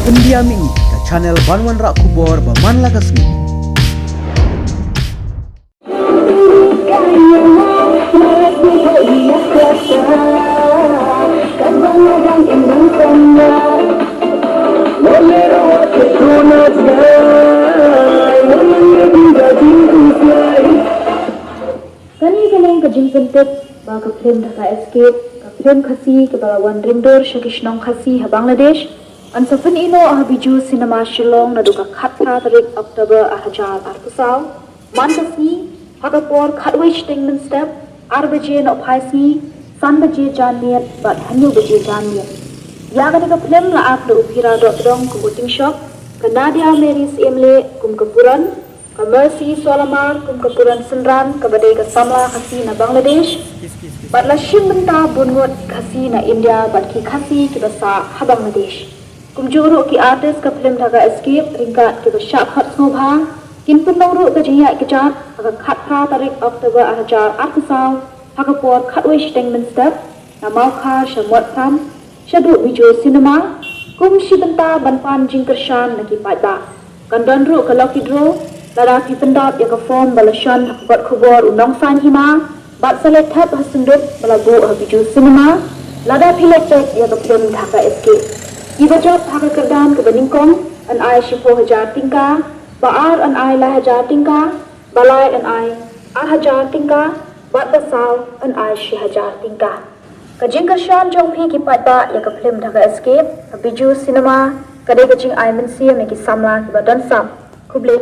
Pendiam ini ke channel Banwan Rak Kubor Baman Lagasmi. Kani galing ka jingpyrta ba ka phlim Dhaka Escape ka phlim khasi ke balawan rindor shakishnong khasi ha Bangladesh an safin ino ah biju cinema Shillong na duka khatha tarik Oktober 2008 man khasi hagapor khatwich tingman step arbaje no phaisi san baje janmiat bat hanyu baje janmiat ya ka ka phlim la ap do upira dot dong ku booting shop ka Nadia Mary's Emle kum kapuran ka Mercy Solamar kum kapuran Senran ka badai ka Samla khasi na Bangladesh bat la shimbenta bungot khasi na India bat ki khasi ki basa ha Bangladesh kum juru ki artist ka phlim Dhaka Escape ringkat ki bashap hat ngobha kin punong ru ka jiya ki chat ka khatha tarik Oktober 2008 hakapor khatwish tengmen step na maukha shamot tham shadu video cinema kum shibenta banpan jingkershan na ki paidbah kandan ru ka lucky draw lada ki pendap ya ka form balashan bat khubor unong san hima bat select thap hasundut balabu video cinema lada pilek cek ya ka phlim Dhaka Escape iba job haka kerdan ke beningkong an ai shipo hajar tingka baar an ai la hajar tingka balai an ai ar hajar tingka bat basal an ai shi hajar tingka ka jingkershan jong phi ki paidbah ya ka phlim Dhaka Escape ka video cinema kadai ka jing ai mensia me ki samla ki badan sam kuble